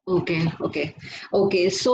Okay okay okay so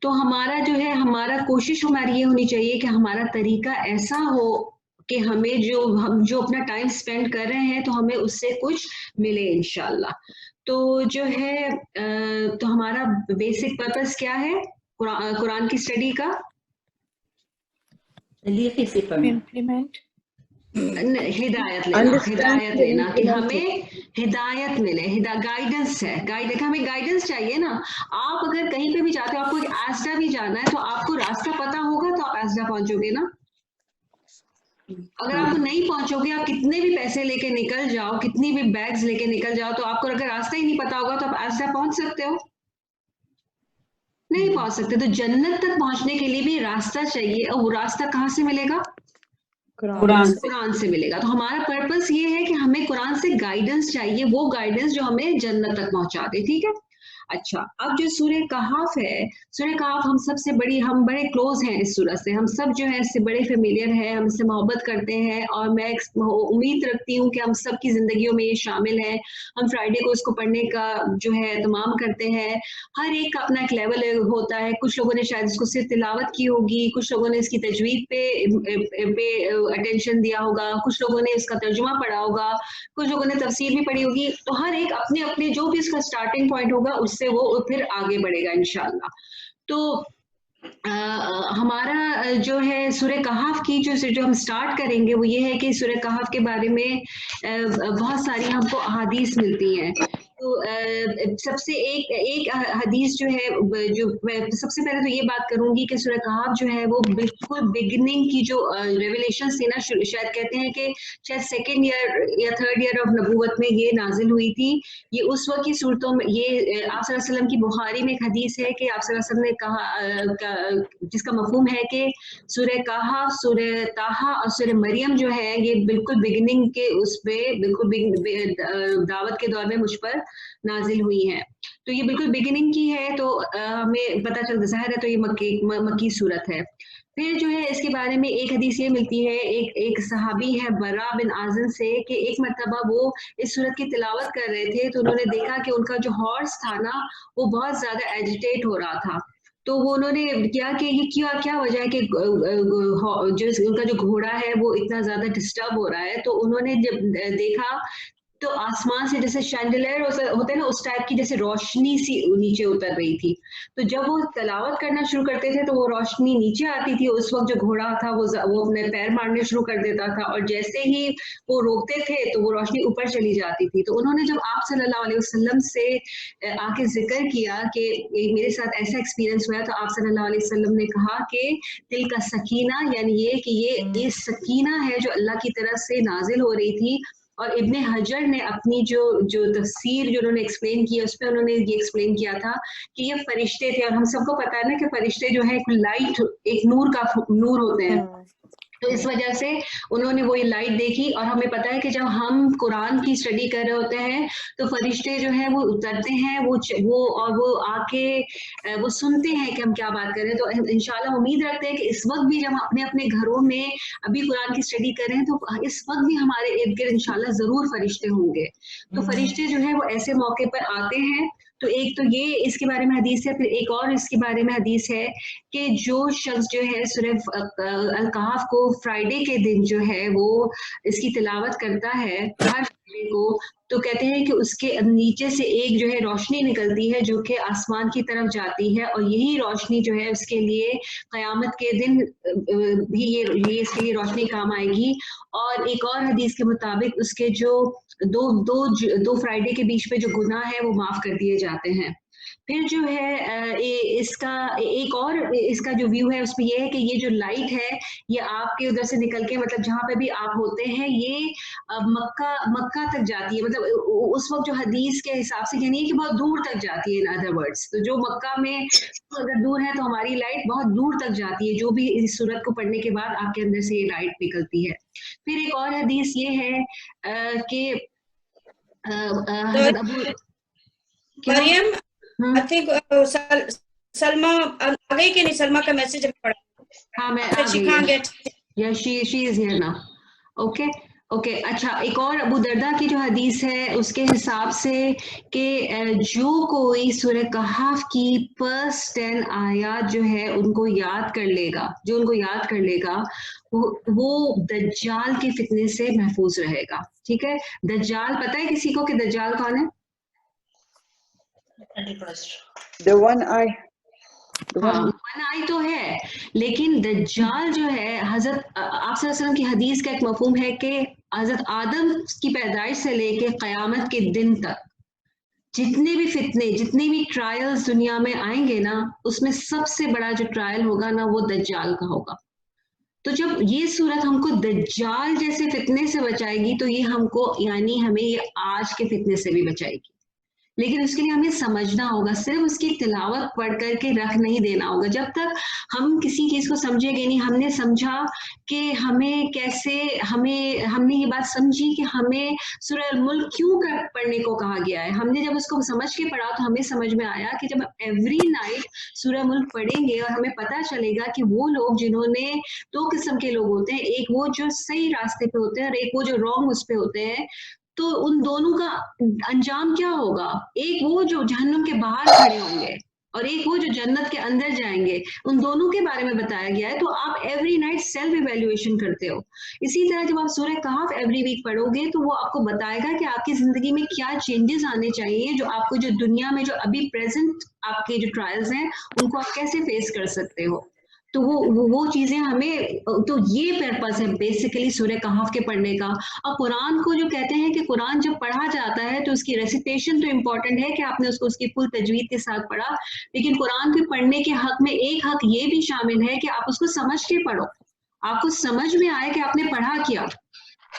تو ہمارا جو ہے ہمارا کوشش ہماری یہ ہونی چاہیے کہ ہمارا طریقہ ایسا ہو کہ ہمیں ہم جو اپنا ٹائم اسپینڈ کر رہے ہیں تو ہمیں اس سے کچھ ملے انشاءاللہ. تو جو ہے تو ہمارا بیسک پرپس کیا ہے قرآن کی اسٹڈی کا؟ امپلیمنٹ ہدایت لینا کہ ہمیں ہدایت ملے. گائیڈنس ہے ہمیں گائیڈنس چاہیے نا. آپ اگر کہیں پہ بھی جاتے ہو آپ کو ایسڈا بھی جانا ہے تو آپ کو راستہ پتا ہوگا تو آپ ایسڈا پہنچو گے نا. اگر آپ کو نہیں پہنچو گے آپ کتنے بھی پیسے لے کے نکل جاؤ کتنی بھی بیگز لے کے نکل جاؤ تو آپ کو اگر راستہ ہی نہیں پتا ہوگا تو آپ ایسڈا پہنچ سکتے ہو؟ نہیں پہنچ سکتے. تو جنت تک پہنچنے کے لیے بھی راستہ چاہیے اور وہ راستہ کہاں سے ملے گا؟ قرآن سے ملے گا. تو ہمارا پرپس یہ ہے کہ ہمیں قرآن سے گائیڈنس چاہیے, وہ گائیڈنس جو ہمیں جنت تک پہنچا دے. ٹھیک ہے. اچھا اب جو سورہ کہف ہے, سورہ کہف ہم بڑے کلوز ہیں اس سورہ سے, ہم سب جو ہے اس سے بڑے فیملیئر ہیں, ہم اس سے محبت کرتے ہیں اور میں امید رکھتی ہوں کہ ہم سب کی زندگیوں میں یہ شامل ہے. ہم فرائیڈے کو اس کو پڑھنے کا جو ہے اہتمام کرتے ہیں. ہر ایک کا اپنا ایک لیول ہوتا ہے. کچھ لوگوں نے شاید اس کو صرف تلاوت کی ہوگی, کچھ لوگوں نے اس کی تجوید پہ اٹینشن دیا ہوگا, کچھ لوگوں نے اس کا ترجمہ پڑھا ہوگا, کچھ لوگوں نے تفسیر بھی پڑھی ہوگی. تو ہر ایک اپنے اپنے جو بھی اس کا سٹارٹنگ پوائنٹ ہوگا اس سے وہ پھر آگے بڑھے گا انشاءاللہ. تو ہمارا جو ہے سورہ کہف کی جو ہم سٹارٹ کریں گے وہ یہ ہے کہ سورہ کہف کے بارے میں بہت ساری ہم کو احادیث ملتی ہیں. تو سب سے ایک حدیث جو ہے جو میں سب سے پہلے تو یہ بات کروں گی کہ سورہ کہف جو ہے وہ بالکل بگننگ کی جو ریویلیشن تھی نا, شاید کہتے ہیں کہ شاید سیکنڈ ایئر یا تھرڈ ایئر آف نبوت میں یہ نازل ہوئی تھی. یہ اس وقت کی صورتوں میں یہ آپ صلی اللہ علیہ وسلم کی بخاری میں ایک حدیث ہے کہ آپ صلی اللہ علیہ وسلم نے کہا جس کا مفہوم ہے کہ سورہ کہف, سورہ طٰہٰ اور سورہ مریم جو ہے یہ بالکل بگننگ کے اس پہ بالکل دعوت کے دور میں مجھ پر نازل ہوئی ہیں. تو یہ بالکل بگننگ کی ہے تو ہمیں پتہ چلتا ظاہر ہے تو یہ مکی صورت ہے. پھر جو ہے اس کے بارے میں ایک حدیث یہ ملتی ہے ایک صحابی ہے برا بن عازم سے کہ ایک مرتبہ وہ اس صورت کی تلاوت کر رہے تھے تو انہوں نے دیکھا کہ ان کا جو ہارس تھا نا وہ بہت زیادہ ایجیٹیٹ ہو رہا تھا. تو وہ انہوں نے کیا کہ یہ کیا وجہ ہے کہ جو ان کا جو گھوڑا ہے وہ اتنا زیادہ ڈسٹرب ہو رہا ہے. تو انہوں نے جب دیکھا تو آسمان سے جیسے شینڈلر ہوتے ہیں نا اس ٹائپ کی جیسے روشنی سی نیچے اتر رہی تھی. تو جب وہ تلاوت کرنا شروع کرتے تھے تو وہ روشنی نیچے آتی تھی. اس وقت جو گھوڑا تھا وہ اپنے پیر مارنے شروع کر دیتا تھا اور جیسے ہی وہ روکتے تھے تو وہ روشنی اوپر چلی جاتی تھی. تو انہوں نے جب آپ صلی اللہ علیہ وسلم سے آ کے ذکر کیا کہ میرے ساتھ ایسا ایکسپیرینس ہوا, تو آپ صلی اللہ علیہ وسلم نے کہا کہ دل کا سکینہ یعنی یہ کہ یہ سکینہ ہے جو اللہ کی طرف سے نازل ہو رہی تھی. اور ابن حجر نے اپنی جو تفسیر جو انہوں نے ایکسپلین کی اس پہ انہوں نے یہ ایکسپلین کیا تھا کہ یہ فرشتے تھے. اور ہم سب کو پتا ہے نا کہ فرشتے جو ہے ایک لائٹ ایک نور ہوتے ہیں. تو اس وجہ سے انہوں نے وہ لائٹ دیکھی. اور ہمیں پتا ہے کہ جب ہم قرآن کی اسٹڈی کر رہے ہوتے ہیں تو فرشتے جو ہیں وہ اترتے ہیں وہ آ کے وہ سنتے ہیں کہ ہم کیا بات کر رہے ہیں. تو انشاءاللہ امید رکھتے ہیں کہ اس وقت بھی جب ہم اپنے اپنے گھروں میں ابھی قرآن کی اسٹڈی کر رہے ہیں تو اس وقت بھی ہمارے ارد گرد انشاءاللہ ضرور فرشتے ہوں گے. تو فرشتے جو ہیں وہ ایسے موقع پر آتے ہیں. تو ایک تو یہ اس کے بارے میں حدیث ہے. پھر ایک اور اس کے بارے میں حدیث ہے کہ جو شخص جو ہے سورہ الکہف کو فرائیڈے کے دن جو ہے وہ اس کی تلاوت کرتا ہے ہر فرائیڈے کو, تو کہتے ہیں کہ اس کے نیچے سے ایک جو ہے روشنی نکلتی ہے جو کہ آسمان کی طرف جاتی ہے. اور یہی روشنی جو ہے اس کے لیے قیامت کے دن بھی یہ اس کے لیے روشنی کام آئے گی. اور ایک اور حدیث کے مطابق اس کے جو دو فرائیڈے کے بیچ میں جو گناہ ہے وہ معاف کر دیے جاتے ہیں. پھر جو ہے اس کا جو ویو ہے اس میں یہ ہے کہ یہ جو لائٹ ہے یہ آپ کے ادھر سے نکل کے مطلب جہاں پہ بھی آپ ہوتے ہیں یہ مکہ تک جاتی ہے. مطلب اس وقت جو حدیث کے حساب سے یہ نہیں ہے کہ بہت دور تک جاتی ہے. ان ادر ورڈز تو جو مکہ میں اگر دور ہے تو ہماری لائٹ بہت دور تک جاتی ہے. جو بھی اس سورت کو پڑھنے کے بعد آپ کے اندر سے یہ لائٹ نکلتی ہے. پھر ایک اور حدیث یہ ہے کہ حضرت ابو مریم I think سلمہ آگئی کہ نہیں, سلمہ کا میسج پڑھا. ہاں میں آ گئی. Yeah, she is here now. Okay. Okay اچھا، ایک اور ابو دردہ کی جو حدیث ہے اس کے حساب سے کہ جو کوئی سورہ کہف کی فرسٹ 10 آیات جو ہے ان کو یاد کر لے گا، جو ان کو یاد کر لے گا وہ دجال کے فتنے سے محفوظ رہے گا. ٹھیک ہے، دجال پتہ ہے کسی کو کہ دجال کون ہے؟ The one eye. ہاں ون آئی تو ہے، لیکن دجال جو ہے حضرت آپ صلی اللہ علیہ وسلم کی حدیث کا ایک مفہوم ہے کہ حضرت آدم کی پیدائش سے لے کے قیامت کے دن تک جتنے بھی فتنے، جتنے بھی ٹرائلز دنیا میں آئیں گے نا، اس میں سب سے بڑا جو ٹرائل ہوگا نا وہ دجال کا ہوگا. تو جب یہ صورت ہم کو دجال جیسے فتنے سے بچائے گی تو یہ ہم کو یعنی ہمیں یہ آج کے فتنے سے بھی بچائے گی، لیکن اس کے لیے ہمیں سمجھنا ہوگا. صرف اس کی تلاوت پڑھ کر کے رکھ نہیں دینا ہوگا. جب تک ہم کسی چیز کو سمجھے گے نہیں، ہم نے سمجھا کہ ہمیں کیسے ہم نے یہ بات سمجھی کہ ہمیں سورہ الملک کیوں پڑھنے کو کہا گیا ہے. ہم نے جب اس کو سمجھ کے پڑھا تو ہمیں سمجھ میں آیا کہ جب ایوری نائٹ سورہ ملک پڑھیں گے اور ہمیں پتہ چلے گا کہ وہ لوگ جنہوں نے 2 قسم کے لوگ ہوتے ہیں، ایک وہ جو صحیح راستے پہ ہوتے ہیں اور ایک وہ جو رانگ اس پہ ہوتے ہیں، تو ان دونوں کا انجام کیا ہوگا. ایک وہ جو جہنم کے باہر کھڑے ہوں گے اور ایک وہ جو جنت کے اندر جائیں گے. ان دونوں کے بارے میں بتایا گیا ہے. تو آپ ایوری نائٹ سیلف ایویلویشن کرتے ہو. اسی طرح جب آپ سورہ کہف ایوری ویک پڑھو گے تو وہ آپ کو بتائے گا کہ آپ کی زندگی میں کیا چینجز آنے چاہیے، جو آپ کو جو دنیا میں جو ابھی پریزنٹ آپ کے جو ٹرائلز ہیں ان کو آپ کیسے فیس کر سکتے ہو. تو وہ چیزیں ہمیں، تو یہ پرپس ہے بیسیکلی سورہ کہف کے پڑھنے کا. اور قرآن کو جو کہتے ہیں کہ قرآن جب پڑھا جاتا ہے تو اس کی ریسیٹیشن تو امپورٹنٹ ہے کہ آپ نے اس کو اس کی فل تجوید کے ساتھ پڑھا، لیکن قرآن کے پڑھنے کے حق میں ایک حق یہ بھی شامل ہے کہ آپ اس کو سمجھ کے پڑھو، آپ کو سمجھ میں آئے کہ آپ نے پڑھا کیا.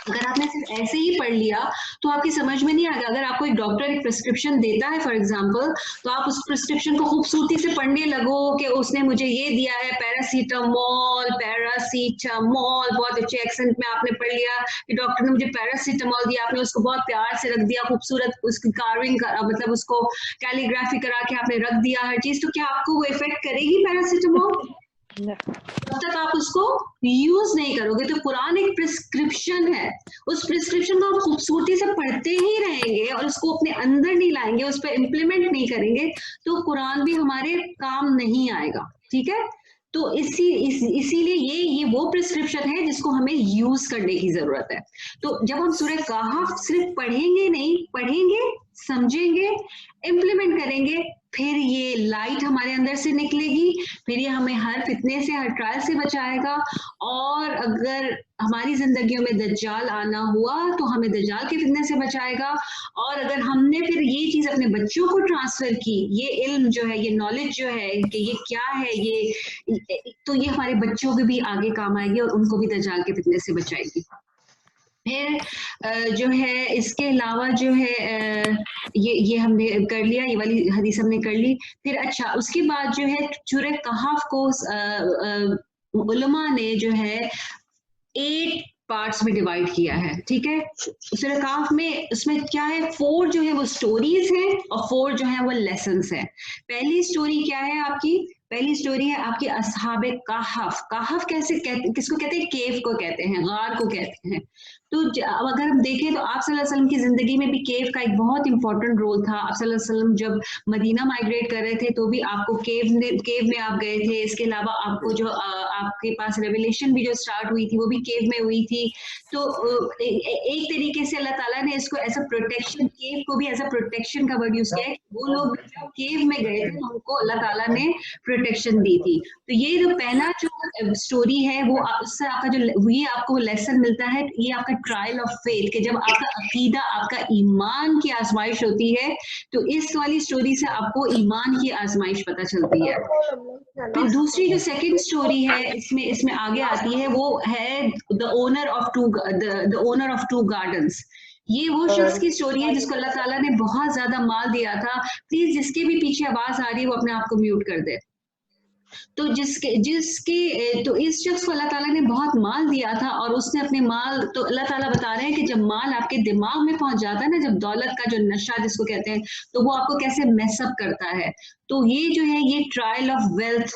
اگر آپ نے صرف ایسے ہی پڑھ لیا تو آپ کی سمجھ میں نہیں آئے گا. اگر آپ کو ایک ڈاکٹر ایک پرسکرپشن دیتا ہے فار ایگزامپل، تو آپ اس پرسکرپشن کو خوبصورتی سے پڑھنے لگو کہ اس نے مجھے یہ دیا ہے پیراسیٹامول، بہت اچھے ایکسنٹ میں آپ نے پڑھ لیا کہ ڈاکٹر نے مجھے پیراسیٹامول دیا، آپ نے اس کو بہت پیار سے رکھ دیا، خوبصورت اس کی کارونگ مطلب اس کو کیلیگرافی کرا کے آپ نے رکھ دیا ہر چیز. تو کیا آپ کو وہ افیکٹ کرے گی پیراسیٹامول؟ جب تک آپ اس کو یوز نہیں کرو گے. تو قرآن ایک پرسکرپشن ہے، اس پرسکرپشن کو آپ خوبصورتی سے پڑھتے ہی رہیں گے اور اس کو اپنے اندر نہیں لائیں گے، اس پہ امپلیمنٹ نہیں کریں گے تو قرآن بھی ہمارے کام نہیں آئے گا. ٹھیک ہے، تو اسی لیے یہ وہ پرسکرپشن ہے جس کو ہمیں یوز کرنے کی ضرورت ہے. تو جب ہم سورہ کہف صرف پڑھیں گے نہیں، پڑھیں گے، سمجھیں گے، امپلیمنٹ کریں گے، پھر یہ لائٹ ہمارے اندر سے نکلے گی، پھر یہ ہمیں ہر فتنے سے، ہر ٹرائل سے بچائے گا. اور اگر ہماری زندگیوں میں دجال آنا ہوا تو ہمیں دجال کے فتنے سے بچائے گا. اور اگر ہم نے پھر یہ چیز اپنے بچوں کو ٹرانسفر کی، یہ علم جو ہے، یہ نالج جو ہے کہ یہ کیا ہے، تو یہ ہمارے بچوں کے بھی آگے کام آئے گی اور ان کو بھی دجال کے فتنے سے بچائے گی. پھر جو ہے اس کے علاوہ جو ہے یہ ہم نے کر لیا، یہ والی حدیث ہم نے کر لی. پھر اچھا اس کے بعد جو ہے سورہ کہف کو علماء نے جو ہے 8 پارٹس میں ڈیوائڈ کیا ہے. ٹھیک ہے، سورہ کہف میں اس میں کیا ہے، 4 جو ہے وہ سٹوریز ہیں اور 4 جو ہیں وہ لیسنز ہیں. پہلی سٹوری کیا ہے آپ کی؟ پہلی سٹوری ہے آپ کی اصحاب کہف. کہف کیسے کس کو کہتے ہیں؟ کیف کو کہتے ہیں، غار کو کہتے ہیں. تو اب اگر ہم دیکھیں تو آپ صلی اللہ علیہ وسلم کی زندگی میں بھی کیف کا ایک بہت امپورٹنٹ رول تھا. آپ صلی اللہ علیہ وسلم جب مدینہ مائگریٹ کر رہے تھے تو بھی آپ کو کیو میں آپ گئے تھے. اس کے علاوہ آپ کو جو آپ کے پاس ریویلیشن بھی جو اسٹارٹ ہوئی تھی وہ بھی کیو میں ہوئی تھی. تو ایک طریقے سے اللہ تعالیٰ نے اس کو ایز اے پروٹیکشن، کیو کو بھی ایز اے پروٹیکشن کا ورڈ یوز کیا ہے. وہ لوگ جب کیو میں گئے تھے تو ان کو اللہ تعالیٰ نے پروٹیکشن دی تھی. تو یہ جو پہلا جو سٹوری ہے وہ اس سے آپ کا جو یہ آپ کو لیسن ملتا ہے، یہ آپ کا ٹرائل آف فیتھ، کہ جب آپ کا عقیدہ، آپ کا ایمان کی آزمائش ہوتی ہے تو اس والی سٹوری سے آپ کو ایمان کی آزمائش پتہ چلتی ہے. پھر دوسری جو سیکنڈ سٹوری ہے اس میں آگے آتی ہے، وہ ہے the owner of two gardens. یہ وہ شخص کی سٹوری ہے جس کو اللہ تعالیٰ نے بہت زیادہ مال دیا تھا. پلیز جس کے بھی پیچھے آواز آ رہی ہے وہ اپنے آپ کو میوٹ کر دے. تو تو اس شخص کو اللہ تعالیٰ نے بہت مال دیا تھا اور اس نے اپنے مال، تو اللہ تعالیٰ بتا رہے ہیں کہ جب مال آپ کے دماغ میں پہنچ جاتا ہے نا، جب دولت کا جو نشہ جس کو کہتے ہیں، تو وہ آپ کو کیسے میس اپ کرتا ہے. تو یہ جو ہے یہ ٹرائل آف ویلتھ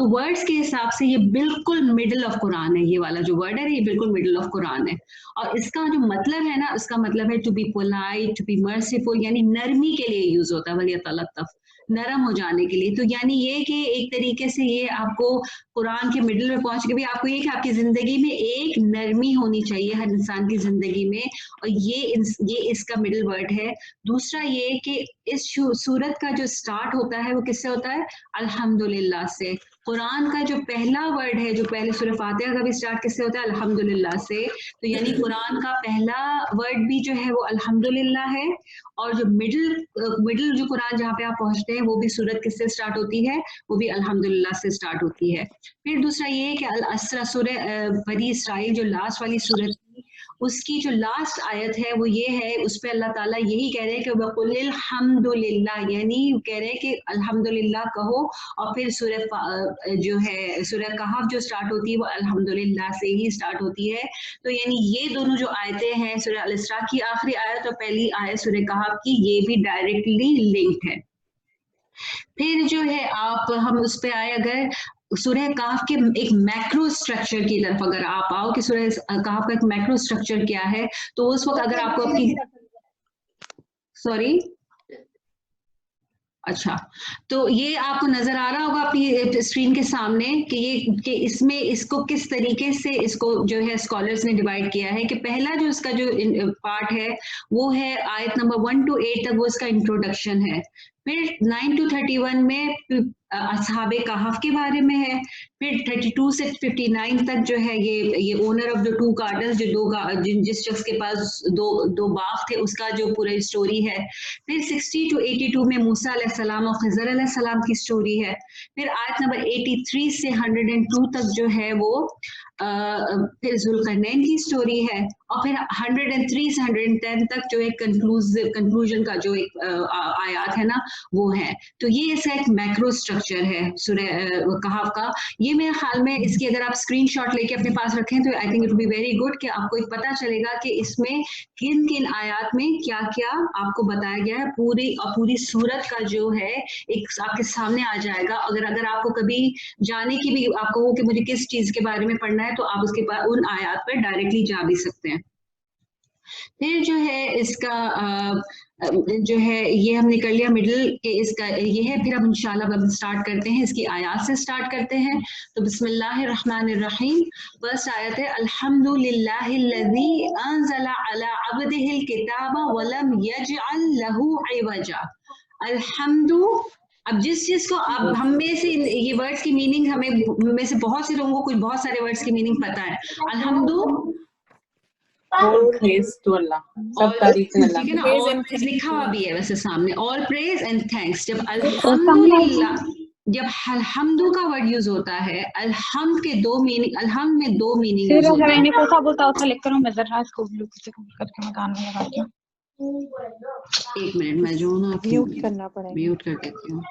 تو ورڈز کے حساب سے یہ بالکل مڈل آف قرآن ہے. یہ والا جو ورڈ ہے یہ بالکل مڈل آف قرآن ہے. اور اس کا جو مطلب ہے نا, اس کا مطلب ہے to be polite, to be merciful, یعنی نرمی کے لیے یوز ہوتا ہے, ولیتلطف, نرم ہو جانے کے لیے. تو یعنی یہ کہ ایک طریقے سے یہ آپ کو قرآن کے مڈل میں پہنچ کے بھی آپ کو یہ کہ آپ کی زندگی میں ایک نرمی ہونی چاہیے ہر انسان کی زندگی میں, اور یہ اس کا مڈل ورڈ ہے. دوسرا یہ کہ اس سورت کا جو سٹارٹ ہوتا ہے وہ کس سے ہوتا ہے؟ الحمدللہ سے. قرآن کا جو پہلا ورڈ ہے, جو پہلے سورہ فاتحہ کا بھی سٹارٹ کس سے ہوتا ہے؟ الحمدللہ سے. تو یعنی قرآن کا پہلا ورڈ بھی جو ہے وہ الحمدللہ ہے, اور جو مڈل جو قرآن جہاں پہ آپ پہنچتے ہیں وہ بھی سورت کس سے سٹارٹ ہوتی ہے؟ وہ بھی الحمدللہ سے سٹارٹ ہوتی ہے. پھر دوسرا یہ کہ الاسرا, سورہ بنی اسرائیل جو لاسٹ والی سورت تھی, اس کی جو لاسٹ آیت ہے وہ یہ ہے, اس پہ اللہ تعالیٰ یہی کہہ رہے ہیں کہ وَقُلِ الْحَمْدُ لِلَّهِ, یعنی کہہ رہے ہیں کہ الحمدللہ کہو. اور پھر سورہ جو ہے سورہ کہف جو سٹارٹ ہوتی ہے وہ الحمدللہ سے ہی سٹارٹ ہوتی ہے. تو یعنی یہ دونوں جو آیتیں ہیں, سورہ الاسراء کی آخری آیت اور پہلی آیت سورہ کہف کی, یہ بھی ڈائریکٹلی لنکڈ ہے. پھر جو ہے آپ ہم اس پہ آئے, اگر سورہ کہف کے ایک میکرو اسٹرکچر کی طرف اگر آپ آؤ کہ سورہ کہف کا ایک میکرو اسٹرکچر کیا ہے, تو اس وقت اگر آپ کو اپنی سوری اچھا, تو یہ آپ کو نظر آ رہا ہوگا اپنی اسکرین کے سامنے کہ اس میں اس کو کس طریقے سے اس کو جو ہے اسکالرز نے ڈیوائڈ کیا ہے. کہ پہلا جو اس کا جو پارٹ ہے وہ ہے آیت نمبر 1 to 8 تک, وہ اس کا انٹروڈکشن ہے. پھر 9 to 31 میں اصحاب کہف کے بارے میں ہے. پھر 32 سے 59 تک جو ہے یہ اونر آف دا 2 گارڈنز, جو جس شخص کے پاس دو باغ تھے, اس کا جو پورا اسٹوری ہے. پھر 60 to 82 میں موسیٰ علیہ السلام اور خضر علیہ السلام کی اسٹوری ہے. پھر آیت نمبر 83 سے 102 تک جو ہے وہ پھر ذوالقرنین کی اسٹوری ہے. اور پھر 103 سے 110 تک جو ایک کنکلوژن کا جو ایک آیات ہے نا وہ ہے. تو یہ اس کا ایک میکرو اسٹرکچر ہے سورہ کہف کا. یہ میرے خیال میں اس کی اگر آپ اسکرین شاٹ لے کے اپنے پاس رکھیں تو I think it be very good کہ آپ کو ایک پتہ چلے گا کہ اس میں کن کن آیات میں کیا کیا آپ کو بتایا گیا ہے. پوری سورت کا جو ہے ایک آپ کے سامنے آ جائے گا. اگر آپ کو کبھی جانے کی بھی آپ کو ہو کہ مجھے کس چیز کے بارے میں پڑھنا ہے, تو آپ اس کے پاس ان آیات پر ڈائریکٹلی جا بھی سکتے ہیں. پھر جو ہے اس کا جو ہے یہ ہم نے کر لیا مڈل کہ اس کا یہ ہے. پھر اب انشاءاللہ ہم سٹارٹ کرتے ہیں, اس کی آیات سے سٹارٹ کرتے ہیں. تو بسم اللہ الرحمن الرحیم. فرسٹ آیت ہے الحمدللہ الذی انزل علی عبدہ الکتاب ولم یجعل لہ عوجا. الحمد, اب جس چیز کو اب ہم میں سے یہ ورڈز کی میننگ ہمیں میں سے بہت سے لوگوں کو بہت سارے ورڈز کی میننگ پتا ہے. الحمد all praise to Allah, سب تعریف ہے اللہ کی. all praise لکھا ہوا بھی ہے ویسے سامنے, all praise and thanks. جب الحمدللہ, جب الحمد کا ورڈ یوز ہوتا ہے, الحمد کے دو میننگ, الحمد میں دو میننگ یوز ہوتا ہے. میں نے کو تھا بولتا تھا لکھ کر میں ذرا اس کو بلوٹوتھ سے کر کے میں کان میں لگاتی ہوں. ایک منٹ میں جو نا میوٹ کرنا پڑے گا. میوٹ کر دیتی ہوں.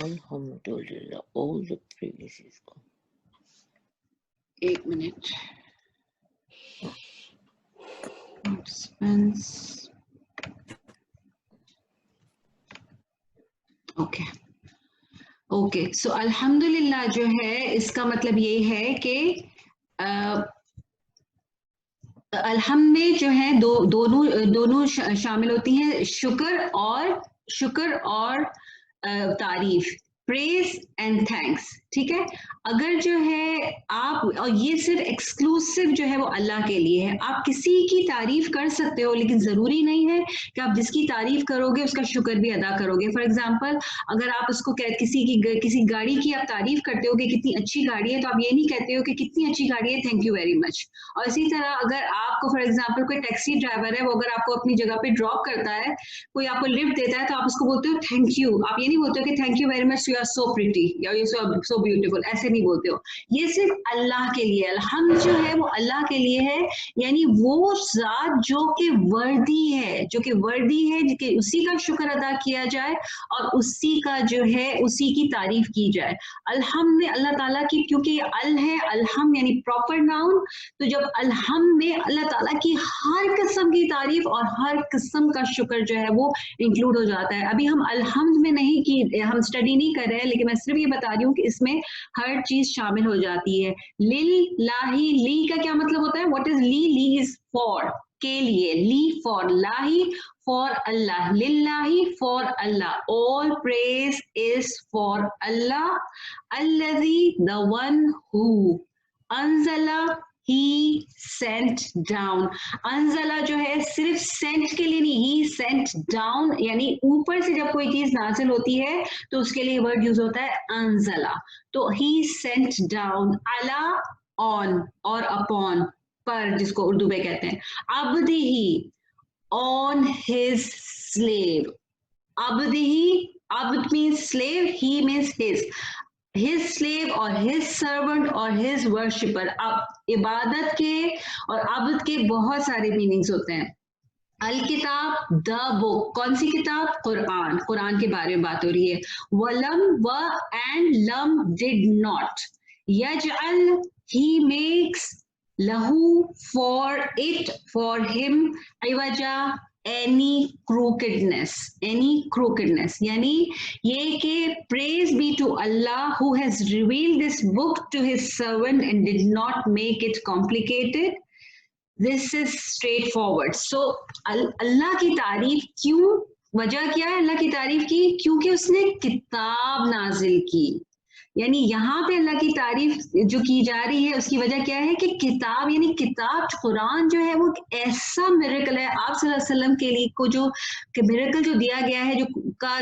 الحمدللہ all the praises کو ایک منٹ. اوکے سو الحمدللہ جو ہے اس کا مطلب یہ ہے کہ الحمد میں جو ہے دونوں شامل ہوتی ہیں, شکر اور تعریف, پریز اینڈ تھینکس. ٹھیک ہے. اگر جو ہے آپ, اور یہ صرف ایکسکلوسیو جو ہے وہ اللہ کے لیے ہے. آپ کسی کی تعریف کر سکتے ہو, لیکن ضروری نہیں ہے کہ آپ جس کی تعریف کرو گے اس کا شکر بھی ادا کرو گے. فار ایگزامپل اگر آپ اس کو کسی گاڑی کی آپ تعریف کرتے ہو کہ کتنی اچھی گاڑی ہے, تو آپ یہ نہیں کہتے ہو کہ کتنی اچھی گاڑی ہے, تھینک یو ویری مچ. اور اسی طرح اگر آپ کو فار ایگزامپل کوئی ٹیکسی ڈرائیور ہے, وہ اگر آپ کو اپنی جگہ پہ ڈراپ کرتا ہے, کوئی آپ کو لفٹ دیتا ہے, تو آپ اس کو بولتے ہو تھینک یو. آپ یہ نہیں بولتے ہو کہ thank you very much, you are so pretty یا یو آر سو بیوٹیفل, ایسے نہیں بولتے ہو. یہ صرف اللہ کے لیے. الحمد جو ہے وہ اللہ کے لیے ہے, یعنی وہ ذات جو کہ وردی ہے کہ اسی کا شکر ادا کیا جائے اور اسی کا جو ہے اسی کی تعریف کی جائے. الحمد میں اللہ تعالیٰ کی, کیونکہ یہ ال ہے, الحمد یعنی پراپر ناؤن, تو جب الحمد میں اللہ تعالیٰ کی ہر قسم کی تعریف اور ہر قسم کا شکر جو ہے وہ انکلوڈ ہو جاتا ہے. ابھی ہم الحمد میں نہیں کی, ہم اسٹڈی نہیں کر رہے ہیں, لیکن میں صرف یہ بتا رہی ہوں کہ اس میں ہر چیز شامل ہو جاتی ہے. للہ, لی کا کیا مطلب ہوتا ہے؟ واٹ از لی؟ لی از فار, کے لیے. لی for, لاہی for Allah, lillahi for Allah. All praise is for Allah. Alladhi, the one who. Anzala, he sent down. Anzala جو ہے صرف sent کے لیے نہیں, he sent down, یعنی اوپر سے جب کوئی چیز نازل ہوتی ہے تو اس کے لیے ورڈ یوز ہوتا ہے انزلا. تو he sent down, ala on اور upon پر, جس کو اردو میں کہتے ہیں. عبدہی on his slave. Abdihi, abd means slave, he means his slave or his servant or his worshipper. اب عبادت کے اور عبد کے بہت سارے میننگز ہوتے ہیں. الکتاب, the book. کون سی کتاب؟ قرآن. قرآن کے بارے میں بات ہو رہی ہے. ولم, و and لم, did not. یجعل, he makes. lahu, for it, for him. عوجا, any crookedness, یعنی یہ کہ praise be to Allah who has revealed this book to his servant and did not make it complicated. This is straightforward. So اللہ کی تعریف کیوں؟ وجہ کیا ہے اللہ کی تعریف کی؟ کیونکہ اس نے کتاب نازل کی. یعنی یہاں پہ اللہ کی تعریف جو کی جا رہی ہے اس کی وجہ کیا ہے کہ کتاب, یعنی کتاب قرآن جو ہے وہ ایسا میریکل ہے آپ صلی اللہ علیہ وسلم کے لیے کو جو کہ میریکل جو دیا گیا ہے,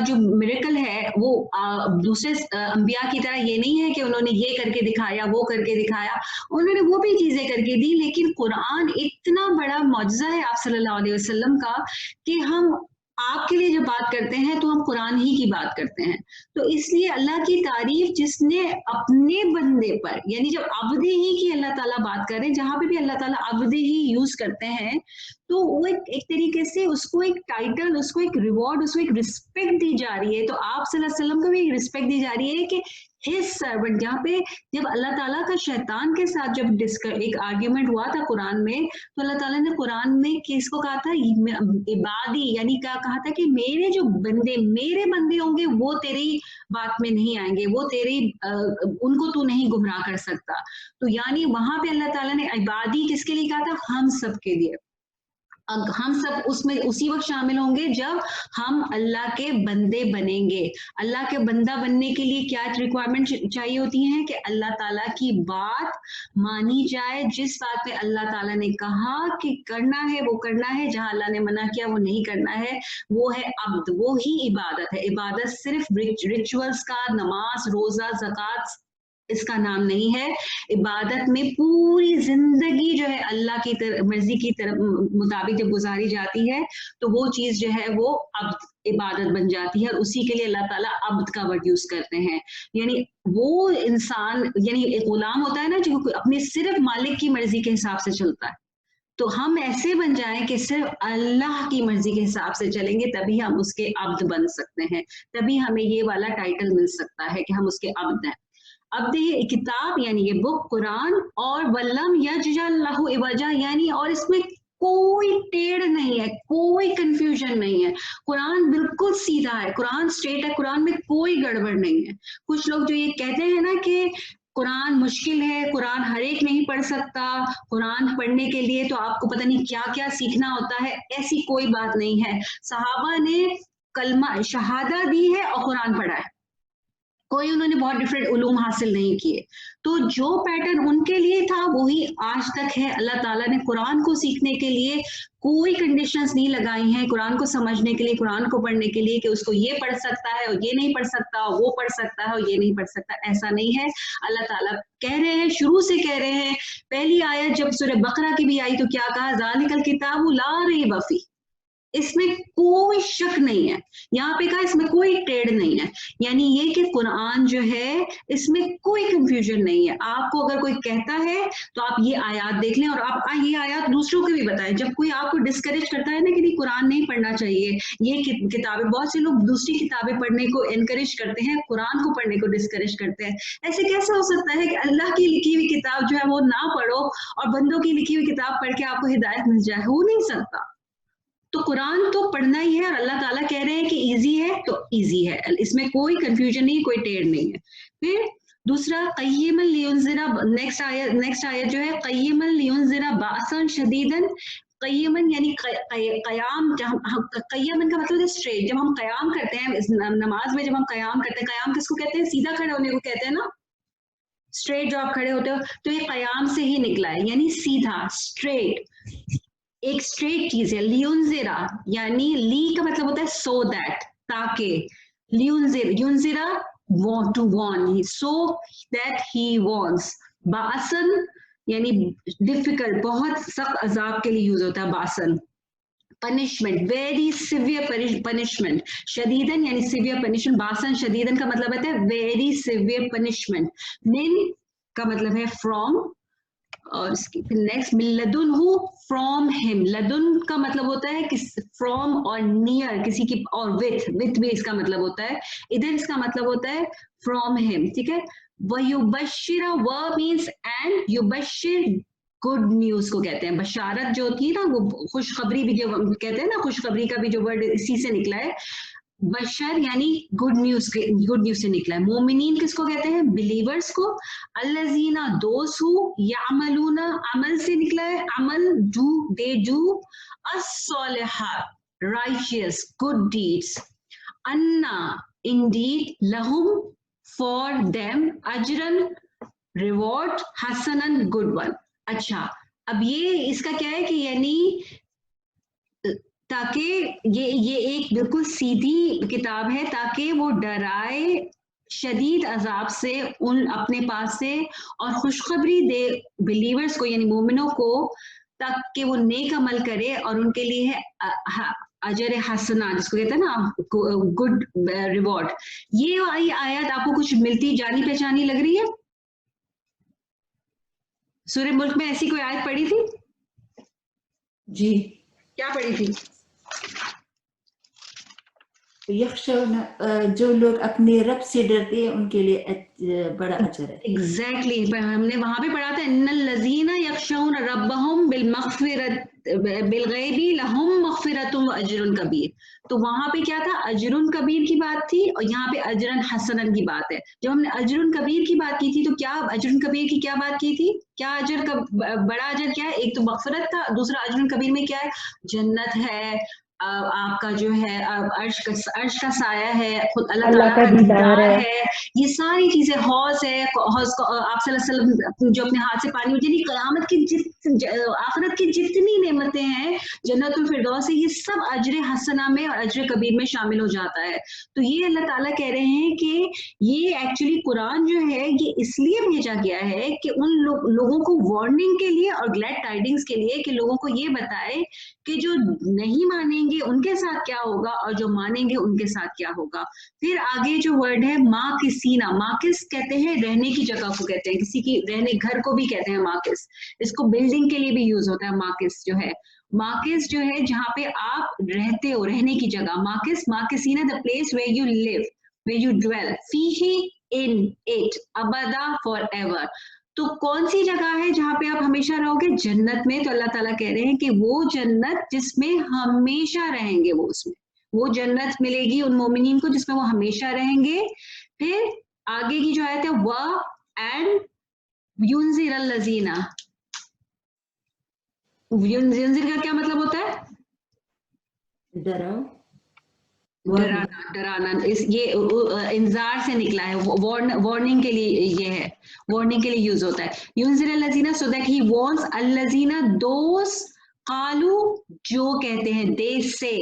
جو میریکل ہے وہ دوسرے انبیاء کی طرح یہ نہیں ہے کہ انہوں نے یہ کر کے دکھایا, وہ کر کے دکھایا. انہوں نے وہ بھی چیزیں کر کے دی, لیکن قرآن اتنا بڑا معجزہ ہے آپ صلی اللہ علیہ وسلم کا کہ ہم آپ کے لیے جب بات کرتے ہیں تو ہم قرآن ہی کی بات کرتے ہیں. تو اس لیے اللہ کی تعریف جس نے اپنے بندے پر, یعنی جب عبد ہی کی اللہ تعالیٰ بات کر رہے ہیں, جہاں پہ بھی اللہ تعالیٰ عبد ہی یوز کرتے ہیں تو وہ ایک طریقے سے اس کو ایک ٹائٹل, اس کو ایک ریوارڈ, اس کو ایک رسپیکٹ دی جا رہی ہے. تو آپ صلی اللہ علیہ وسلم کو بھی ایک رسپیکٹ دی جا رہی ہے کہ his servant, جہاں پہ جب اللہ تعالیٰ کا شیطان کے ساتھ جب ایک آرگیومنٹ ہوا تھا قرآن میں, تو اللہ تعالیٰ نے قرآن میں کس کو کہا تھا؟ عبادی, یعنی کیا کہا تھا کہ میرے جو بندے, میرے بندے ہوں گے وہ تیری بات میں نہیں آئیں گے, وہ تیری ان کو تو نہیں گمراہ کر سکتا. تو یعنی وہاں پہ اللہ تعالیٰ نے عبادی کس کے لیے کہا تھا؟ ہم سب کے لیے. ہم سب اس میں اسی وقت شامل ہوں گے جب ہم اللہ کے بندے بنیں گے. اللہ کے بندہ بننے کے لیے کیا ریکوائرمنٹ چاہیے ہوتی ہیں کہ اللہ تعالیٰ کی بات مانی جائے, جس بات پہ اللہ تعالیٰ نے کہا کہ کرنا ہے وہ کرنا ہے, جہاں اللہ نے منع کیا وہ نہیں کرنا ہے, وہ ہے عبد, وہ ہی عبادت ہے. عبادت صرف ریچولز کا, نماز, روزہ, زکوٰۃ اس کا نام نہیں ہے. عبادت میں پوری زندگی جو ہے اللہ کی مرضی کی طرف مطابق جب گزاری جاتی ہے تو وہ چیز جو ہے وہ عبد, عبادت بن جاتی ہے, اور اسی کے لیے اللہ تعالیٰ عبد کا ورڈ یوز کرتے ہیں. یعنی وہ انسان, یعنی ایک غلام ہوتا ہے نا جو اپنی صرف مالک کی مرضی کے حساب سے چلتا ہے, تو ہم ایسے بن جائیں کہ صرف اللہ کی مرضی کے حساب سے چلیں گے, تبھی ہم اس کے عبد بن سکتے ہیں, تبھی ہمیں یہ والا ٹائٹل مل سکتا ہے کہ ہم اس کے عبد ہیں. اب یہ کتاب یعنی یہ بک قرآن, اور ولم یجعل لہ عوجا, یعنی اور اس میں کوئی ٹیڑھ نہیں ہے, کوئی کنفیوژن نہیں ہے. قرآن بالکل سیدھا ہے, قرآن اسٹریٹ ہے, قرآن میں کوئی گڑبڑ نہیں ہے. کچھ لوگ جو یہ کہتے ہیں نا کہ قرآن مشکل ہے, قرآن ہر ایک نہیں پڑھ سکتا, قرآن پڑھنے کے لیے تو آپ کو پتہ نہیں کیا کیا سیکھنا ہوتا ہے, ایسی کوئی بات نہیں ہے. صحابہ نے کلمہ شہادہ دی ہے اور قرآن پڑھا ہے, کوئی انہوں نے بہت ڈفرینٹ علوم حاصل نہیں کیے. تو جو پیٹرن ان کے لیے تھا وہی آج تک ہے. اللہ تعالیٰ نے قرآن کو سیکھنے کے لیے کوئی کنڈیشنز نہیں لگائی ہیں, قرآن کو سمجھنے کے لیے, قرآن کو پڑھنے کے لیے کہ اس کو یہ پڑھ سکتا ہے اور یہ نہیں پڑھ سکتا, وہ پڑھ سکتا ہے اور یہ نہیں پڑھ سکتا, ایسا نہیں ہے. اللہ تعالیٰ کہہ رہے ہیں, شروع سے کہہ رہے ہیں, پہلی آیت جب سورہ بقرہ کی بھی آئی تو کیا کہا؟ ذالک الکتاب لا ریب فیہ, اس میں کوئی شک نہیں ہے. یہاں پہ کہا اس میں کوئی ٹیڑھ نہیں ہے, یعنی یہ کہ قرآن جو ہے اس میں کوئی کنفیوژن نہیں ہے. آپ کو اگر کوئی کہتا ہے تو آپ یہ آیات دیکھ لیں, اور آپ یہ آیات دوسروں کو بھی بتائیں. جب کوئی آپ کو ڈسکریج کرتا ہے نا کہ نہیں قرآن نہیں پڑھنا چاہیے, یہ کتابیں, بہت سے لوگ دوسری کتابیں پڑھنے کو انکریج کرتے ہیں, قرآن کو پڑھنے کو ڈسکریج کرتے ہیں. ایسے کیسے ہو سکتا ہے کہ اللہ کی لکھی ہوئی کتاب جو ہے وہ نہ پڑھو اور بندوں کی لکھی ہوئی کتاب پڑھ کے آپ کو ہدایت مل جائے؟ ہو نہیں سکتا. تو قرآن تو پڑھنا ہی ہے اور اللہ تعالیٰ کہہ رہے ہیں کہ ایزی ہے تو ایزی ہے, اس میں کوئی کنفیوژن نہیں, کوئی ٹیڑھ نہیں ہے. پھر دوسرا قیما لینذر, نیکسٹ آیت جو ہے قیما لینذر باسا شدیدا. قیمن یعنی قیام, قیمن کا مطلب ہے اسٹریٹ. جب ہم قیام کرتے ہیں نماز میں, جب ہم قیام کرتے ہیں, قیام کس کو کہتے ہیں؟ سیدھا کھڑے ہونے کو کہتے ہیں نا, اسٹریٹ جو آپ کھڑے ہوتے ہو, تو یہ قیام سے ہی نکلا ہے, یعنی سیدھا اسٹریٹ, ایک اسٹریٹ چیز ہے. لیونزرا یعنی لی کا مطلب ہوتا ہے سو دیٹ, تاکہ. یونزرا want to warn, so that he wants. باسن یعنی ڈیفیکلٹ, بہت سخت عذاب کے لیے یوز ہوتا ہے باسن. Punishment, very severe punishment. شدیدن یعنی سیویئر پنشمنٹ. باسن شدیدن کا مطلب ہوتا ہے ویری سیویئر پنشمنٹ. من کا مطلب ہے فرام, اور اس کی نیکسٹ لدن ہو, فرام ہم. لدن کا مطلب ہوتا ہے فرام اور نیئر کسی کی, اور وتھ بھی اس کا مطلب ہوتا ہے. ادھر اس کا مطلب ہوتا ہے فرام ہم, ٹھیک ہے. وَيُبَشِّرَ و مینس اینڈ, یبشر گڈ نیوز کو کہتے ہیں. بشارت جو ہوتی ہے نا, وہ خوشخبری بھی جو کہتے ہیں نا, خوشخبری کا بھی جو ورڈ اسی سے نکلا ہے. بشر یعنی گڈ نیوز سے نکلا ہے. مومنین کس کو کہتے ہیں؟ بلیورز کو. الذین دوز ہو, یعملون عمل سے نکلا ہے, عمل ڈو, دے ڈو. الصالحات رائچیس, گڈ ڈیڈس. انا انڈیڈ, لہم فار دیم, اجرن ریوارڈ, حسنن گڈ ون. اچھا, اب یہ اس کا کیا ہے کہ یعنی تاکہ یہ ایک بالکل سیدھی کتاب ہے, تاکہ وہ ڈرائے شدید عذاب سے ان اپنے پاس سے, اور خوشخبری دے بلیورز کو یعنی مومنوں کو, تاکہ وہ نیک عمل کرے اور ان کے لیے ہے اجر حسنہ, جس کو کہتے ہیں نا گڈ ریوارڈ. یہ آیت آپ کو کچھ ملتی جانی پہچانی لگ رہی ہے؟ سورہ ملک میں ایسی کوئی آیت پڑھی تھی؟ جی. کیا پڑھی تھی؟ یخشون, جو لوگ اپنے رب سے ڈرتے ہیں ان کے لیے بڑا اجر ہے. ایگزیکٹلی, ہم نے وہاں پہ پڑھا تھا ان الذین یخشون ربہم بالمغفرۃ بالغیب لہم مغفرۃ واجر کبیر. تو وہاں پہ کیا تھا؟ اجر کبیر کی بات تھی, اور یہاں پہ اجرا حسنا کی بات ہے. جب ہم نے اجر کبیر کی بات کی تھی تو کیا اجر کبیر کی کیا بات کی تھی؟ کیا اجر کا بڑا اجر کیا ہے؟ ایک تو مغفرت تھا, دوسرا اجر کبیر میں کیا ہے؟ جنت ہے, آپ کا جو ہے عرش کا سایہ ہے, خود اللہ تعالیٰ کا دیدار ہے, یہ ساری چیزیں, حوض ہے, حوض کو آپ صلی اللہ علیہ وسلم جو اپنے ہاتھ سے پانی, یعنی قیامت کی آخرت کی جتنی نعمتیں ہیں, جنت الفردوس ہے, یہ سب اجر حسنہ میں اور اجر کبیر میں شامل ہو جاتا ہے. تو یہ اللہ تعالیٰ کہہ رہے ہیں کہ یہ ایکچولی قرآن جو ہے یہ اس لیے بھیجا گیا ہے کہ ان لوگوں کو وارننگ کے لیے اور گلیڈ ٹائڈنگز کے لیے, کہ لوگوں کو یہ بتائے کہ جو نہیں مانیں گے ان کے ساتھ کیا ہوگا, اور جو مانیں گے ان کے ساتھ کیا ہوگا. پھر آگے جو ورڈ ہے ماکسینا, ماکس کہتے ہیں رہنے کی جگہ کو کہتے ہیں, کسی کی رہنے گھر کو بھی کہتے ہیں ماکس. اس کو بلڈنگ کے لیے بھی یوز ہوتا ہے. ماکس جو ہے, ماکس جو ہے جہاں پہ آپ رہتے ہو, رہنے کی جگہ. ماکس, ماکسینا the place where you live, where you dwell, فیہ in it, ابدا forever. تو کون سی جگہ ہے جہاں پہ آپ ہمیشہ رہو گے؟ جنت میں. تو اللہ تعالیٰ کہہ رہے ہیں کہ وہ جنت جس میں ہمیشہ رہیں گے, وہ اس میں وہ جنت ملے گی ان مومنین کو جس میں وہ ہمیشہ رہیں گے. پھر آگے کی جو آیت ہے اینڈ ینذر الذین, ینذر کا کیا مطلب ہوتا ہے؟ ڈراؤ, ڈرانا. یہ انذار سے نکلا ہے, وارننگ کے لیے, یہ ہے وارننگ کے لیے یوز ہوتا ہے. ینذر الذین so that he warns الذین those قالو, جو کہتے ہیں, دے سے,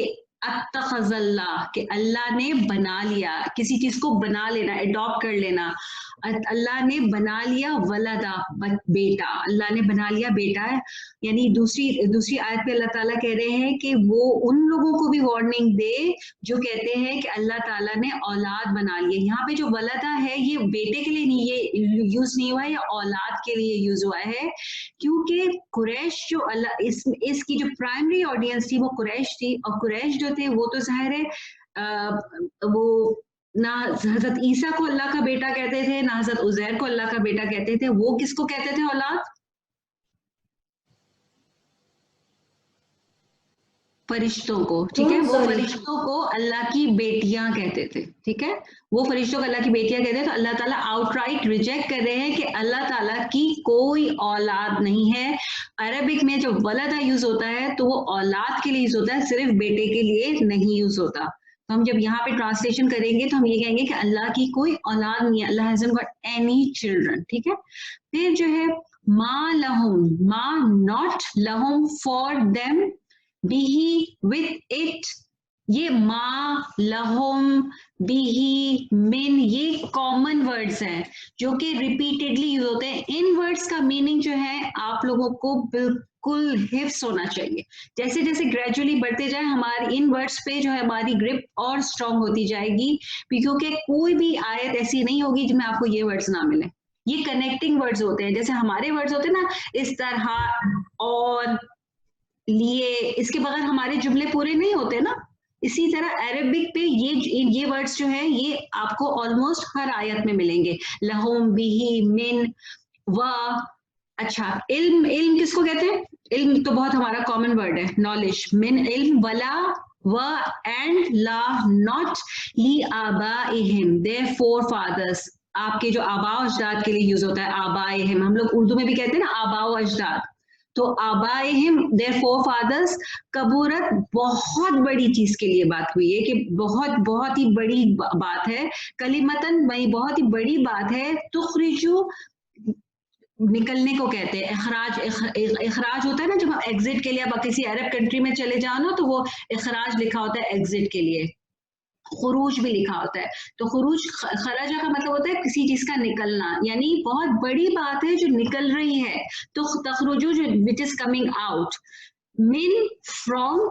اتخذ اللہ, کہ اللہ نے بنا لیا, کسی چیز کو بنا لینا, اڈاپٹ کر لینا. اللہ نے بنا لیا ولدا, بیٹا, اللہ نے بنا لیا بیٹا ہے. یعنی دوسری آیت پہ اللہ تعالیٰ کہہ رہے ہیں کہ وہ ان لوگوں کو بھی وارننگ دے جو کہتے ہیں کہ اللہ تعالیٰ نے اولاد بنا لی. یہاں پہ جو ولدا ہے یہ بیٹے کے لیے نہیں, یہ یوز نہیں ہوا ہے, یہ اولاد کے لیے یوز ہوا ہے, کیونکہ قریش جو اللہ اس کی جو پرائمری آڈینس تھی وہ قریش تھی, اور قریش جو تھے وہ تو ظاہر ہے وہ نہ حضرت عیسیٰ کو اللہ کا بیٹا کہتے تھے, نہ حضرت عزیر کو اللہ کا بیٹا کہتے تھے. وہ کس کو کہتے تھے اولاد؟ فرشتوں کو, ٹھیک ہے, وہ فرشتوں کو اللہ کی بیٹیاں کہتے تھے, ٹھیک ہے, وہ فرشتوں کو اللہ کی بیٹیاں کہتے ہیں. تو اللہ تعالیٰ آؤٹ رائٹ ریجیکٹ کر رہے ہیں کہ اللہ تعالیٰ کی کوئی اولاد نہیں ہے. عربک میں جب ولدہ یوز ہوتا ہے تو وہ اولاد کے لیے یوز ہوتا ہے, صرف بیٹے کے لیے نہیں یوز ہوتا. تو ہم جب یہاں پہ ٹرانسلیشن کریں گے تو ہم یہ کہیں گے کہ اللہ کی کوئی اولاد نہیں ہے, اللہ hasn't got any children, ٹھیک ہے. پھر جو ہے ما لہم, ما not لہم for them, be with it, یہ ما لہم بھی من یہ کامن ورڈز ہیں جو کہ ریپیٹیڈلی یوز ہوتے ہیں. ان ورڈز کا میننگ جو ہے آپ لوگوں کو بالکل حفظ ہونا چاہیے. جیسے جیسے گریجولی بڑھتے جائیں ہماری ان ورڈز پہ جو ہے ہماری گرپ اور اسٹرانگ ہوتی جائے گی, کیونکہ کوئی بھی آیت ایسی نہیں ہوگی جن میں آپ کو یہ ورڈز نہ ملیں. یہ کنیکٹنگ ورڈز ہوتے ہیں, جیسے ہمارے ورڈز ہوتے ہیں نا, اس طرح, اور, لیے, اس کے بغیر ہمارے جملے پورے نہیں ہوتے نا. اسی طرح عربک پہ یہ ورڈز جو ہیں یہ آپ کو آلموسٹ ہر آیت میں ملیں گے. لہم بھی من و. اچھا, علم, علم کس کو کہتے ہیں؟ علم تو بہت ہمارا کامن ورڈ ہے, نالج. من علم ولا و اینڈ لا not لی آبائہم their forefathers, آپ کے جو آباء و اجداد کے لیے یوز ہوتا ہے. آبائہم ہم لوگ اردو میں بھی کہتے ہیں نا آباء و اجداد, تو آبائہم their forefathers. کبورت بہت بڑی چیز کے لیے بات ہوئی ہے, کہ بہت بہت ہی بڑی بات ہے. کلمتن بہت ہی بڑی بات ہے. تخرجو نکلنے کو کہتے ہیں. اخراج, اخراج ہوتا ہے نا جب ہم ایگزٹ کے لیے, اب کسی عرب کنٹری میں چلے جاؤ نا تو وہ اخراج لکھا ہوتا ہے ایگزٹ کے لیے. خروج بھی لکھا ہوتا ہے. تو خروج, خرجہ کا مطلب ہوتا ہے کسی چیز کا نکلنا, یعنی بہت بڑی بات ہے جو نکل رہی ہے. تو تخرجو جو which is coming out, من from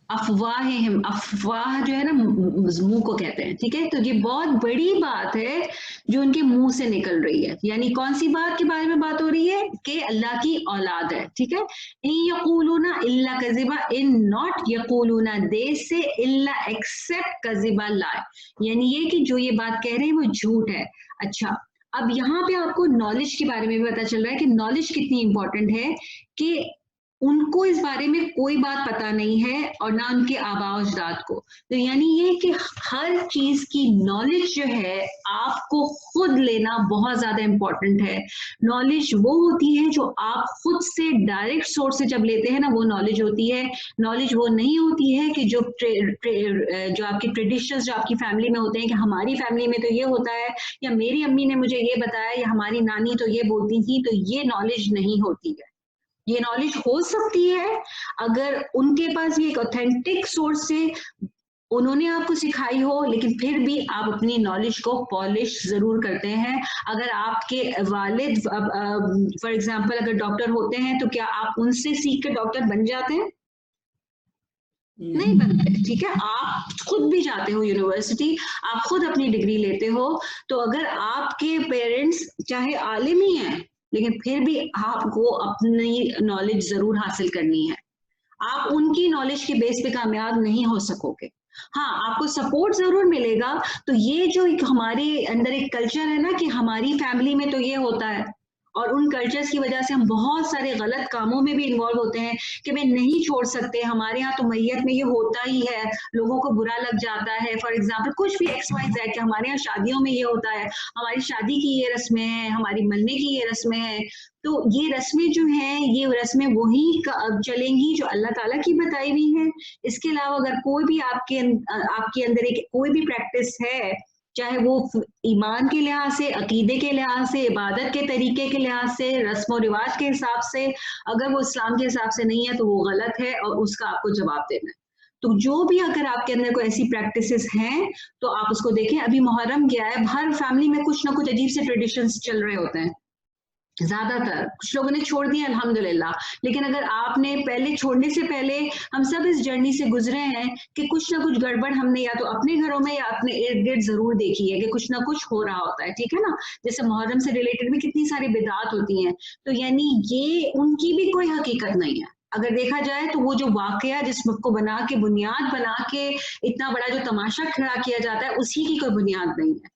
افواہہم, افواہ جو ہے نا منہ کو کہتے ہیں, ٹھیک ہے. تو یہ بہت بڑی بات ہے جو ان کے منہ سے نکل رہی ہے. یعنی کون سی بات کے بارے میں بات ہو رہی ہے؟ کہ اللہ کی اولاد ہے, ٹھیک ہے. ان یقولون الا کذبا, ان not یقولون دے سے الا ایکسپٹ کذبا لائے, یعنی یہ کہ جو یہ بات کہہ رہے ہیں وہ جھوٹ ہے. اچھا, اب یہاں پہ آپ کو نالج کے بارے میں بھی پتا چل رہا ہے کہ نالج کتنی امپورٹنٹ ہے, کہ ان کو اس بارے میں کوئی بات پتا نہیں ہے اور نہ ان کے آباء و اجداد کو. تو یعنی یہ کہ ہر چیز کی نالج جو ہے آپ کو خود لینا بہت زیادہ امپورٹنٹ ہے. نالج وہ ہوتی ہے جو آپ خود سے ڈائریکٹ سورس سے جب لیتے ہیں نا, وہ نالج ہوتی ہے. نالج وہ نہیں ہوتی ہے کہ جو آپ کے ٹریڈیشنز جو آپ کی فیملی میں ہوتے ہیں, کہ ہماری فیملی میں تو یہ ہوتا ہے, یا میری امی نے مجھے یہ بتایا, یا ہماری نانی تو یہ بولتی تھی. تو یہ نالج نہیں ہوتی ہے. یہ نالج ہو سکتی ہے اگر ان کے پاس یہ ایک اوتھینٹک سورس سے انہوں نے آپ کو سکھائی ہو, لیکن پھر بھی آپ اپنی نالج کو پالش ضرور کرتے ہیں. اگر آپ کے والد فار ایگزامپل اگر ڈاکٹر ہوتے ہیں تو کیا آپ ان سے سیکھ کے ڈاکٹر بن جاتے ہیں؟ نہیں بنتے, ٹھیک ہے. آپ خود بھی جاتے ہو یونیورسٹی, آپ خود اپنی ڈگری لیتے ہو. تو اگر آپ کے پیرنٹس چاہے عالم ہی ہیں, لیکن پھر بھی آپ کو اپنی نالج ضرور حاصل کرنی ہے. آپ ان کی نالج کے بیس پہ کامیاب نہیں ہو سکو گے. ہاں, آپ کو سپورٹ ضرور ملے گا. تو یہ جو ایک ہمارے اندر ایک کلچر ہے نا کہ ہماری فیملی میں تو یہ ہوتا ہے, اور ان کلچرز کی وجہ سے ہم بہت سارے غلط کاموں میں بھی انوالو ہوتے ہیں کہ میں نہیں چھوڑ سکتے, ہمارے ہاں تو میت میں یہ ہوتا ہی ہے, لوگوں کو برا لگ جاتا ہے. فار ایگزامپل کچھ بھی ایکس وائی زیڈ, کہ ہمارے ہاں شادیوں میں یہ ہوتا ہے, ہماری شادی کی یہ رسمیں ہیں, ہماری مرنے کی یہ رسمیں ہیں. تو یہ رسمیں جو ہیں, یہ رسمیں وہی چلیں گی جو اللہ تعالیٰ کی بتائی ہوئی ہیں. اس کے علاوہ اگر کوئی بھی آپ کے اندر ایک کوئی بھی پریکٹس ہے, چاہے وہ ایمان کے لحاظ سے, عقیدے کے لحاظ سے, عبادت کے طریقے کے لحاظ سے, رسم و رواج کے حساب سے, اگر وہ اسلام کے حساب سے نہیں ہے تو وہ غلط ہے, اور اس کا آپ کو جواب دینا ہے. تو جو بھی اگر آپ کے اندر کوئی ایسی پریکٹسز ہیں تو آپ اس کو دیکھیں. ابھی محرم کیا ہے, ہر فیملی میں کچھ نہ کچھ عجیب سے ٹریڈیشنز چل رہے ہوتے ہیں. زیادہ تر کچھ لوگوں نے چھوڑ دیا الحمدللہ, لیکن اگر آپ نے پہلے چھوڑنے سے پہلے, ہم سب اس جرنی سے گزرے ہیں کہ کچھ نہ کچھ گڑبڑ ہم نے یا تو اپنے گھروں میں یا اپنے ارد گرد ضرور دیکھی ہے کہ کچھ نہ کچھ ہو رہا ہوتا ہے, ٹھیک ہے نا. جیسے محرم سے ریلیٹڈ بھی کتنی ساری بدعات ہوتی ہیں. تو یعنی یہ ان کی بھی کوئی حقیقت نہیں ہے. اگر دیکھا جائے تو وہ جو واقعہ جس کو بنا کے, بنیاد بنا کے اتنا بڑا جو تماشا کھڑا کیا جاتا ہے, اسی کی کوئی بنیاد نہیں ہے.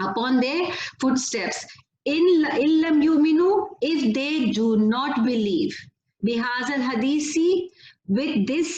upon their footsteps, in lam yuminu, if they do not believe, bihazal hadisi, with this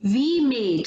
We made,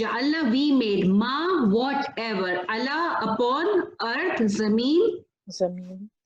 ja'alna we made, ma whatever, ala upon earth, zameen,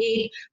8,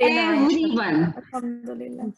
everyone,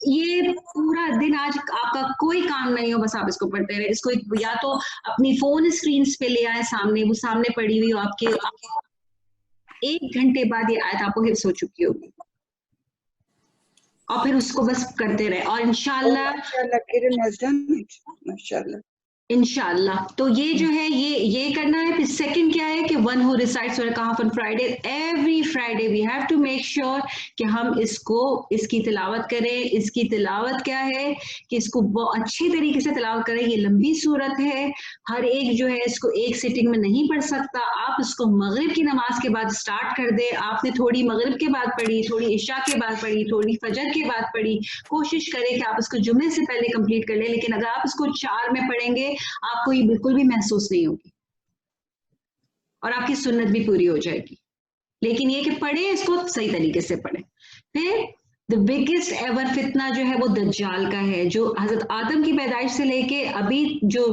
یہ پورا دن آج آپ کا کوئی کام نہیں ہو، بس آپ اس کو پڑھتے رہے. اس کو یا تو اپنی فون اسکرینس پہ لے آئے سامنے، وہ سامنے پڑی ہوئی ہو آپ کے، 1 گھنٹے بعد یہ آیت آپ کو حفظ ہو چکی ہوگی، اور پھر اس کو بس کرتے رہے. اور ماشاءاللہ انشاءاللہ تو یہ جو ہے یہ کرنا ہے. پھر سیکنڈ کیا ہے کہ one who recite Surah Kahf on Friday, every Friday we have to make sure کہ ہم اس کی تلاوت کریں. اس کی تلاوت کیا ہے کہ اس کو بہت اچھی طریقے سے تلاوت کریں. یہ لمبی صورت ہے، ہر ایک جو ہے اس کو ایک سیٹنگ میں نہیں پڑھ سکتا. آپ اس کو مغرب کی نماز کے بعد سٹارٹ کر دیں. آپ نے تھوڑی مغرب کے بعد پڑھی، تھوڑی عشاء کے بعد پڑھی، تھوڑی فجر کے بعد پڑھی. کوشش کریں کہ آپ اس کو جمعے سے پہلے کمپلیٹ کر لیں. لیکن اگر آپ اس کو 4 میں پڑھیں گے آپ کو یہ بالکل بھی محسوس نہیں ہوگی اور آپ کی سنت بھی پوری ہو جائے گی. لیکن یہ کہ پڑھیں، اس کو صحیح طریقے سے پڑھیں. پھر the biggest ever فتنہ جو ہے وہ دجال کا ہے، جو حضرت آدم کی پیدائش سے لے کے ابھی جو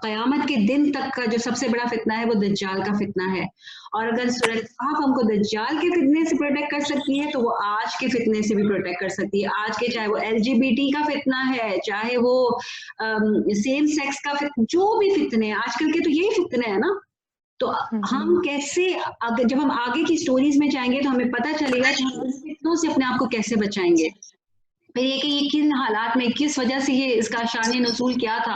قیامت کے دن تک کا جو سب سے بڑا فتنہ ہے وہ دجال کا فتنہ ہے. اور اگر سورہ کہف ہم کو دجال کے فتنے سے پروٹیکٹ کر سکتی ہے تو وہ آج کے فتنے سے بھی پروٹیکٹ کر سکتی ہے. آج کے چاہے وہ LGBT کا فتنہ ہے، چاہے وہ سیم سیکس کا فتنہ، جو بھی فتنے ہیں آج کل کے تو یہی فتنے ہیں نا. تو ہم کیسے جب ہم آگے کی سٹوریز میں جائیں گے تو ہمیں پتہ چلے گا کہ ہم ان فتنوں سے اپنے آپ کو کیسے بچائیں گے. پھر یہ کہ یہ کن حالات میں کس وجہ سے یہ اس کا شان نزول کیا تھا،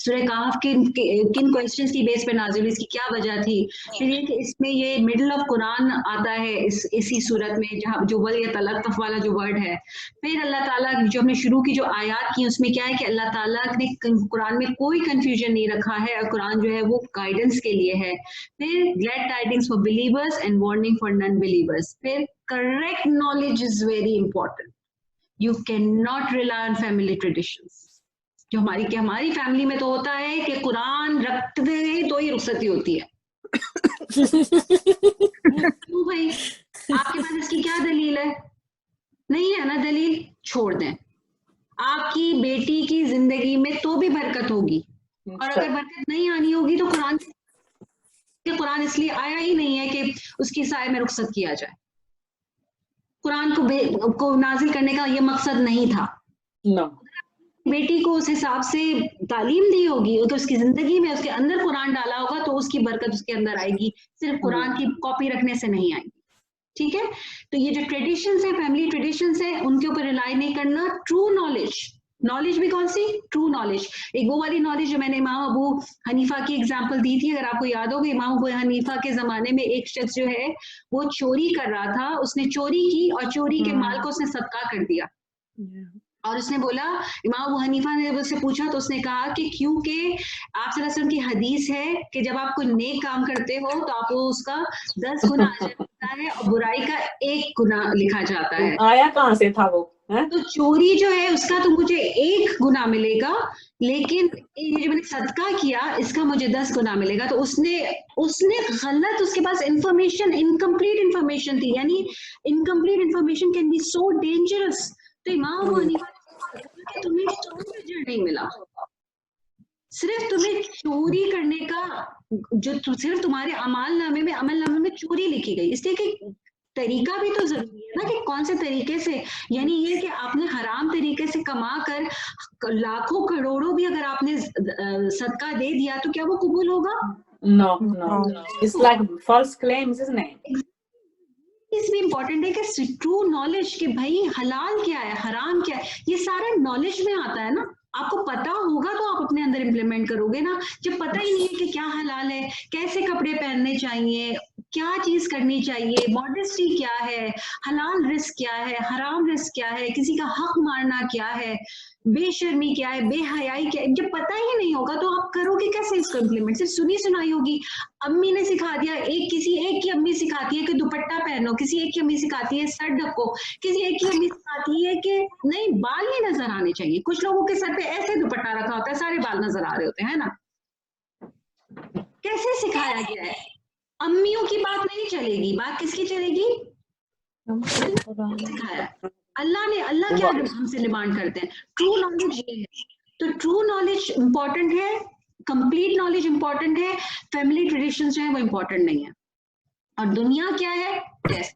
سورہ کہف کن کوسچنز کی بیس پہ نازل ہوئی، اس کی کیا وجہ تھی. پھر یہ کہ اس میں یہ مڈل آف قرآن آتا ہے اسی صورت میں جہاں جو وَلْيَتَلَطَّفْ والا جو ورڈ ہے. پھر اللہ تعالیٰ جو ہم نے شروع کی جو آیات کی اس میں کیا ہے کہ اللہ تعالیٰ نے قرآن میں کوئی کنفیوژن نہیں رکھا ہے، اور قرآن جو ہے وہ گائیڈنس کے لیے ہے. پھر glad tidings for believers and warning for non-believers. پھر correct knowledge is very important. You cannot rely on family traditions. جو ہماری فیملی میں تو ہوتا ہے کہ قرآن رکھتے ہیں تو ہی رخصتی ہوتی ہے. کیوں بھائی؟ آپ کے پاس اس کی کیا دلیل ہے؟ نہیں ہے نا دلیل، چھوڑ دیں. آپ کی بیٹی کی زندگی میں تو بھی برکت ہوگی، اور اگر برکت نہیں آنی ہوگی تو قرآن اس لیے آیا ہی نہیں ہے کہ اس کی سائے میں رخصت کیا جائے. قرآن کو نازل کرنے کا یہ مقصد نہیں تھا. بیٹی کو اس حساب سے تعلیم دی ہوگی کہ اس کی زندگی میں اس کے اندر قرآن ڈالا ہوگا تو اس کی برکت اس کے اندر آئے گی، صرف قرآن کی کاپی رکھنے سے نہیں آئے گی. ٹھیک ہے، تو یہ جو ٹریڈیشنز ہیں، فیملی ٹریڈیشنز ہیں، ان کے اوپر ریلائی نہیں کرنا. ٹرو نالج بھی کون سی؟ True knowledge. ایک وہ والی نالج جو میں نے امام ابو حنیفہ کی اگزامپل دی تھی، اگر آپ کو یاد ہوگا امام ابو حنیفہ کے زمانے میں ایک شخص جو ہے وہ چوری کر رہا تھا. اس نے چوری کی اور چوری کے مال کو اس نے صدقہ کر دیا. اور اس نے بولا، امام ابو حنیفہ نے جب اس سے پوچھا تو اس نے کہا کہ کیونکہ آپ صلی اللہ علیہ وسلم کی حدیث ہے کہ جب آپ کوئی نیک کام کرتے ہو تو آپ کو اس کا 10 گنا اجر ملتا ہے اور برائی کا 1 گنا لکھا جاتا ہے. آیا کہاں سے تھا وہ؟ تو چوری جو ہے اس کا تو مجھے 1 گنا ملے گا، لیکن یہ جو میں نے صدقہ کیا اس کا مجھے 10 گنا ملے گا. تو اس نے غلط، اس کے پاس انفارمیشن، انکمپلیٹ انفارمیشن تھی. یعنی incomplete information can be so dangerous. تو امام ابو حنیفہ کہ تمہیں چوری اجر نہیں ملا، صرف تمہیں چوری کرنے کا جو صرف تمہارے عمل نامے میں چوری لکھی گئی. اس لیے کہ طریقہ بھی تو ضروری ہے نا کہ کون سے طریقے سے. یعنی یہ کہ آپ نے حرام طریقے سے کما کر لاکھوں کروڑوں بھی اگر آپ نے صدقہ دے دیا تو کیا وہ قبول ہوگا؟ No. It's like false claims, isn't it? اس بھی امپورٹنٹ ہے کہ ٹرو نالج کہ بھائی حلال کیا ہے، حرام کیا ہے، یہ سارا نالج میں آتا ہے نا. آپ کو پتا ہوگا تو آپ اپنے اندر امپلیمنٹ کرو گے نا. جب پتہ ہی نہیں ہے کہ کیا حلال ہے، کیسے کپڑے پہننے چاہیے، کیا چیز کرنی چاہیے، ماڈسٹی کیا ہے، حلال رزق کیا ہے، حرام رزق کیا ہے، کسی کا حق مارنا کیا ہے، بے شرمی کیا ہے، بے حیائی کیا ہے، جب پتہ ہی نہیں ہوگا تو آپ کرو گے کیسے اس کو امپلیمنٹ؟ صرف سنی سنائی ہوگی. امی نے سکھا دیا، کسی ایک کی امی سکھاتی ہے کہ دوپٹہ پہنو، کسی ایک کی امی سکھاتی ہے سر ڈھکو، کسی ایک کی امی سکھاتی ہے کہ نہیں بال ہی نظر آنے چاہیے. کچھ لوگوں کے سر پہ ایسے دوپٹہ رکھا ہوتا ہے سارے بال نظر آ رہے ہوتے ہیں نا. کیسے سکھایا گیا ہے؟ امیوں کی بات نہیں چلے گی، بات کس کی چلے گی؟ سکھایا اللہ کیا ہم سے ڈیمانڈ کرتے ہیں؟ ٹرو نالج یہ ہے. تو ٹرو نالج امپورٹنٹ ہے، کمپلیٹ نالج امپورٹنٹ ہے، فیملی ٹریڈیشنز جو ہیں وہ امپورٹنٹ نہیں ہے. اور دنیا کیا ہے؟ ٹیسٹ.